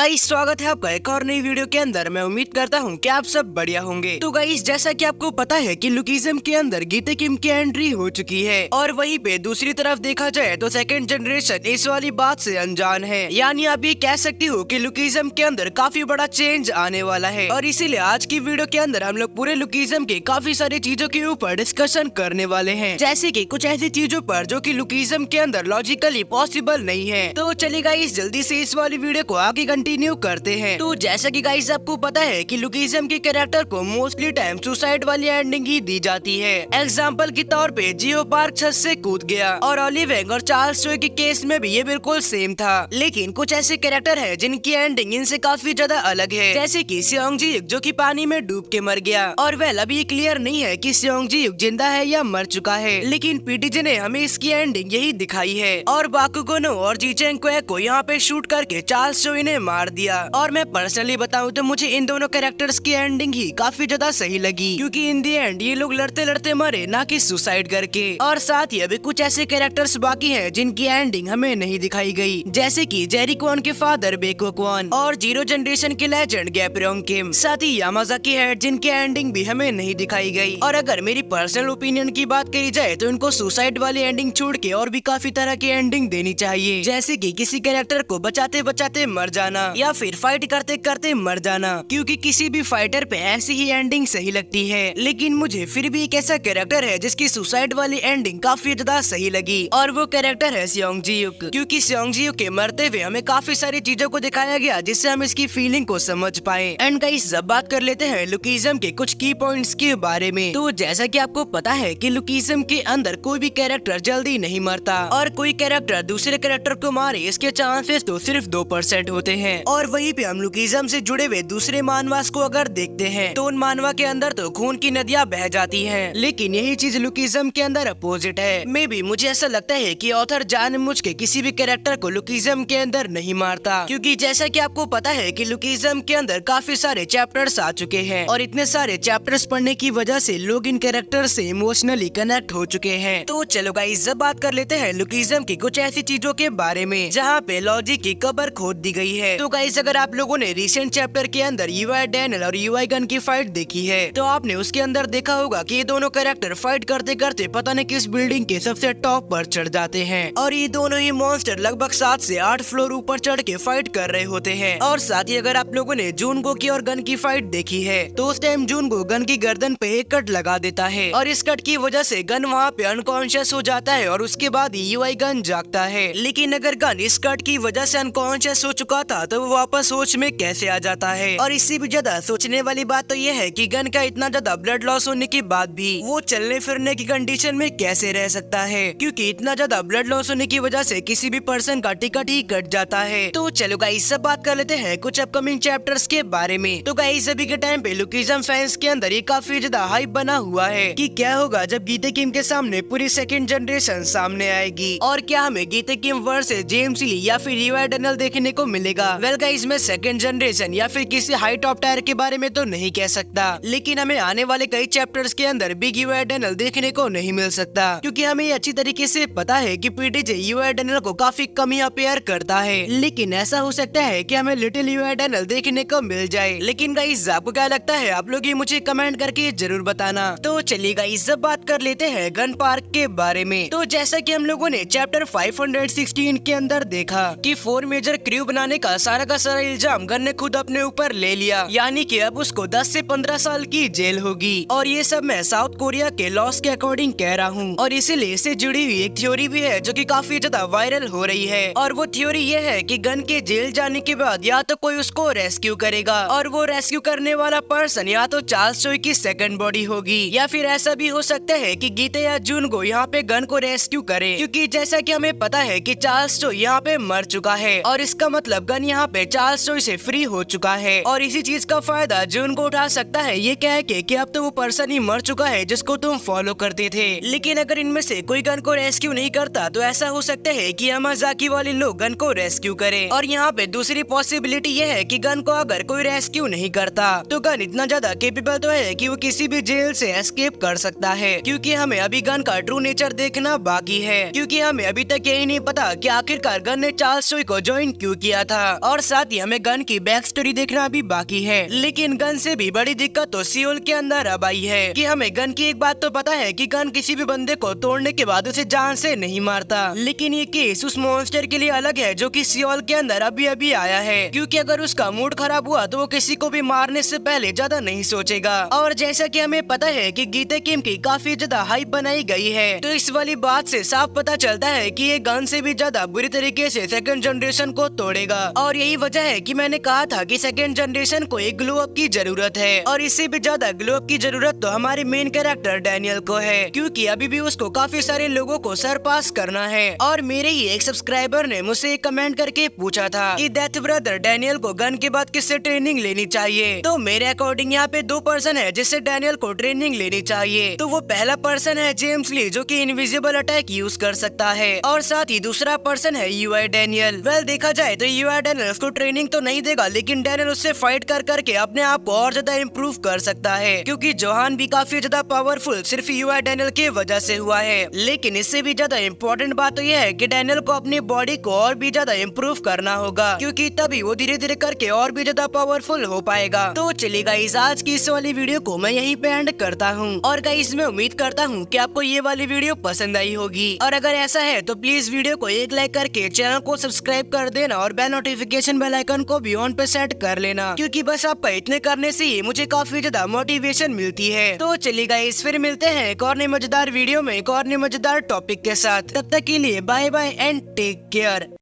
Guys स्वागत है आपका एक और नई वीडियो के अंदर। मैं उम्मीद करता हूँ कि आप सब बढ़िया होंगे। तो गाइस जैसा कि आपको पता है कि लुकिज्म के अंदर गीते किम की एंट्री हो चुकी है और वहीं पे दूसरी तरफ देखा जाए तो सेकंड जनरेशन इस वाली बात से अनजान है। यानी आप ये कह सकती हो कि लुकिज्म के अंदर काफी बड़ा चेंज आने वाला है और इसीलिए आज की वीडियो के अंदर हम लोग पूरे लुकिज्म के काफी सारी चीजों के ऊपर डिस्कशन करने वाले हैं, जैसे कि कुछ ऐसी चीजों पर जो कि लुकिज्म के अंदर लॉजिकली पॉसिबल नहीं है। तो चलिए गाइस जल्दी से इस वाली वीडियो को आगे कंटिन्यू करते हैं। तो जैसा कि गाइस आपको पता है कि लुकिज्म के कैरेक्टर को मोस्टली टाइम सुसाइड वाली एंडिंग ही दी जाती है। एग्जाम्पल के तौर पे जियो पार्क छत से कूद गया और ओलिवेंग और चार्ल्स चोई के केस में भी ये बिल्कुल सेम था। लेकिन कुछ ऐसे कैरेक्टर है जिनकी एंडिंग इनसे काफी ज्यादा अलग है, जैसे कि सियोंग जी जो कि पानी में डूब के मर गया और वेल अभी क्लियर नहीं है कि सियोंग जी जिंदा है या मर चुका है, लेकिन पीटीजे ने हमें इसकी एंडिंग यही दिखाई है। और बाकुगो नो और जीचेंग को यहाँ पे शूट करके चार्ल्स चोई ने मार दिया। और मैं पर्सनली बताऊं तो मुझे इन दोनों कैरेक्टर्स की एंडिंग ही काफी ज्यादा सही लगी, क्योंकि इन दी एंड ये लोग लड़ते लड़ते मरे ना कि सुसाइड करके। और साथ ही अभी कुछ ऐसे कैरेक्टर्स बाकी हैं जिनकी एंडिंग हमें नहीं दिखाई गई, जैसे कि जेरी क्वान के फादर बेको क्वान और जीरो जनरेशन के लेजेंड गैपरोंग किम, साथ ही यामाजाकी हेड जिनकी एंडिंग भी हमें नहीं दिखाई गई। और अगर मेरी पर्सनल ओपिनियन की बात करी जाए तो इनको सुसाइड वाली एंडिंग छोड़ के और भी काफी तरह की एंडिंग देनी चाहिए, जैसे कि किसी कैरेक्टर को बचाते बचाते मर जाना या फिर फाइट करते करते मर जाना, क्योंकि किसी भी फाइटर पे ऐसी ही एंडिंग सही लगती है। लेकिन मुझे फिर भी एक ऐसा कैरेक्टर है जिसकी सुसाइड वाली एंडिंग काफी ज्यादा सही लगी और वो कैरेक्टर है सियोंग जियुक, क्योंकि सियोंग जियुक के मरते हुए हमें काफी सारी चीजों को दिखाया गया जिससे हम इसकी फीलिंग को समझ पाए। एंड गाइस अब बात कर लेते हैं लुकिज्म के कुछ की पॉइंट्स के बारे में। तो जैसा कि आपको पता है कि लुकिज्म के अंदर कोई भी कैरेक्टर जल्दी नहीं मरता और कोई कैरेक्टर दूसरे कैरेक्टर को मारे इसके चांसेस तो सिर्फ 2% होते हैं। और वहीं पे हम लुकिज्म से जुड़े हुए दूसरे मानवास को अगर देखते हैं तो उन मानवा के अंदर तो खून की नदियां बह जाती हैं, लेकिन यही चीज लुकिज्म के अंदर अपोजिट है। मे बी मुझे ऐसा लगता है कि ऑथर जानबूझ के किसी भी कैरेक्टर को लुकिज्म के अंदर नहीं मारता, क्योंकि जैसा कि आपको पता है कि लुकिज्म के अंदर काफी सारे चैप्टर्स आ चुके हैं और इतने सारे चैप्टर्स पढ़ने की वजह से लोग इन कैरेक्टर से इमोशनली कनेक्ट हो चुके हैं। तो चलो गाइस अब बात कर लेते हैं लुकिज्म की कुछ ऐसी चीजों के बारे में जहाँ पे लॉजिक की कब्र खोद दी गई है। तो गाइस अगर आप लोगों ने रिसेंट चैप्टर के अंदर यूआई डैनियल और यूआई गन की फाइट देखी है तो आपने उसके अंदर देखा होगा कि ये दोनों कैरेक्टर फाइट करते करते पता नहीं किस बिल्डिंग के सबसे टॉप पर चढ़ जाते हैं और ये दोनों ही मॉन्स्टर लगभग 7 से 8 फ्लोर ऊपर चढ़ के फाइट कर रहे होते हैं। और साथ ही अगर आप लोगों ने जूनको की और गन की फाइट देखी है तो उस टाइम जूनको गन की गर्दन पे एक कट लगा देता है और इस कट की वजह से गन वहाँ पे अनकॉन्शियस हो जाता है और उसके बाद यूआई गन जागता है। लेकिन अगर गन इस कट की वजह से अनकॉन्शियस हो चुका था तो वो वापस होश में कैसे आ जाता है। और इससे भी ज्यादा सोचने वाली बात तो ये है कि गन का इतना ज्यादा ब्लड लॉस होने के बाद भी वो चलने फिरने की कंडीशन में कैसे रह सकता है, क्योंकि इतना ज्यादा ब्लड लॉस होने की वजह से किसी भी पर्सन का टिकट ही कट जाता है। तो चलो गाइस सब बात कर लेते हैं कुछ अपकमिंग चैप्टर्स के बारे में। तो गाइस अभी के टाइम पे लुकिज्म फैंस के अंदर ये काफी ज्यादा हाइप बना हुआ है कि क्या होगा जब गीते किम के सामने पूरी सेकंड जनरेशन सामने आएगी और क्या हमें गीते किम वर्सेस जेम्स ली या फिर यूआई डैनियल देखने को मिलेगा। वेल गाइस मैं सेकंड जनरेशन या फिर किसी हाई टॉप टायर के बारे में तो नहीं कह सकता, लेकिन हमें आने वाले कई चैप्टर्स के अंदर बिग यूआई डैनियल देखने को नहीं मिल सकता, क्योंकि हमें ये अच्छी तरीके से पता है कि पीटीजे यूआई डैनियल को काफी कम ही अपेयर करता है। लेकिन ऐसा हो सकता है कि हमें लिटिल यूआई डैनियल देखने को मिल जाए। लेकिन गाइस आपको क्या लगता है आप लोग ये मुझे कमेंट करके जरूर बताना। तो चलिए गाइस अब बात कर लेते हैं गन पार्क के बारे में। तो जैसा कि हम लोगों ने चैप्टर 516 के अंदर देखा कि 4 मेजर क्रू बनाने का सारा इल्जाम गन ने खुद अपने ऊपर ले लिया, यानी कि अब उसको 10 से 15 साल की जेल होगी। और ये सब मैं साउथ कोरिया के लॉस के अकॉर्डिंग कह रहा हूँ और इसीलिए इससे जुड़ी हुई एक थ्योरी भी है जो कि काफी ज्यादा वायरल हो रही है। और वो थ्योरी ये है कि गन के जेल जाने के बाद या तो कोई उसको रेस्क्यू करेगा और वो रेस्क्यू करने वाला पर्सन या तो चार्ल्स चोई की सेकंड बॉडी होगी, या फिर ऐसा भी हो सकता है कि गीते या जूनको यहाँ पे गन को रेस्क्यू करे, क्योंकि जैसा कि हमें पता है कि चार्ल्स चोई यहाँ पे मर चुका है और इसका मतलब गन यहाँ पे चार्ल्स चोई से फ्री हो चुका है। और इसी चीज का फायदा जून को उठा सकता है ये कह के कि अब तो वो पर्सन ही मर चुका है जिसको तुम फॉलो करते थे। लेकिन अगर इनमें से कोई गन को रेस्क्यू नहीं करता तो ऐसा हो सकता है कि यामाजाकी वाले लोग गन को रेस्क्यू करें। और यहाँ पे दूसरी पॉसिबिलिटी ये है कि गन को अगर कोई रेस्क्यू नहीं करता तो गन इतना ज्यादा केपेबल तो है कि वो किसी भी जेल से एस्केप कर सकता है, क्योंकि हमें अभी गन का ट्रू नेचर देखना बाकी है, क्योंकि हमें अभी तक यही नहीं पता कि आखिरकार गन ने चार्ल्स चोई को ज्वाइन क्यों किया था और साथ ही हमें गन की बैक स्टोरी देखना भी बाकी है। लेकिन गन से भी बड़ी दिक्कत तो सियोल के अंदर अब आई है कि हमें गन की एक बात तो पता है कि गन किसी भी बंदे को तोड़ने के बाद उसे जान से नहीं मारता, लेकिन ये केस उस मॉन्स्टर के लिए अलग है जो कि सियोल के अंदर अभी अभी आया है, क्योंकि अगर उसका मूड खराब हुआ तो वो किसी को भी मारने से पहले ज्यादा नहीं सोचेगा। और जैसा कि हमें पता है कि गीते किम की काफी ज्यादा हाइप बनाई गई है, तो इस वाली बात से साफ पता चलता है कि ये गन से भी ज्यादा बुरी तरीके से सेकंड जनरेशन को तोड़ेगा। और यही वजह है कि मैंने कहा था कि सेकंड जनरेशन को एक ग्लो अप की जरूरत है, और इससे भी ज्यादा ग्लो अप की जरूरत तो हमारे मेन कैरेक्टर डैनियल को है, क्योंकि अभी भी उसको काफी सारे लोगों को सरपास करना है। और मेरे ही एक सब्सक्राइबर ने मुझसे एक कमेंट करके पूछा था कि डेथ ब्रदर डैनियल को गन के बाद किससे ट्रेनिंग लेनी चाहिए। तो मेरे अकॉर्डिंग यहाँ पे 2 पर्सन है जिससे डैनियल को ट्रेनिंग लेनी चाहिए। तो वो पहला पर्सन है जेम्स ली जो कि इनविजिबल अटैक यूज कर सकता है, और साथ ही दूसरा पर्सन है यूआई डैनियल। वेल देखा जाए तो यूआई डैनियल उसको ट्रेनिंग तो नहीं देगा, लेकिन डैनियल उससे फाइट कर करके अपने आप को और ज्यादा इम्प्रूव कर सकता है, क्योंकि जोहान भी काफी ज्यादा पावरफुल सिर्फ यूआई डैनियल की वजह से हुआ है। लेकिन इससे भी ज्यादा इम्पोर्टेंट बात तो यह है कि डैनियल को अपनी बॉडी को और भी ज्यादा इम्प्रूव करना होगा, क्योंकि तभी वो धीरे धीरे करके और भी ज्यादा पावरफुल हो पाएगा। तो चलिए गाइस, आज की इस वाली वीडियो को मैं यहीं पे एंड करता हूँ, और गाइस मैं उम्मीद करता हूँ कि आपको ये वाली वीडियो पसंद आई होगी, और अगर ऐसा है तो प्लीज वीडियो को एक लाइक करके चैनल को सब्सक्राइब कर देना, और बेल नोटिफिकेशन बेल आइकन को भी ऑन पे सेट कर लेना, क्योंकि बस आपका इतने करने से ही मुझे काफी ज्यादा मोटिवेशन मिलती है। तो चलिए गाइस, फिर मिलते हैं एक और नई मजेदार वीडियो में एक और नई मजेदार टॉपिक के साथ। तब तक के लिए bye bye and take care.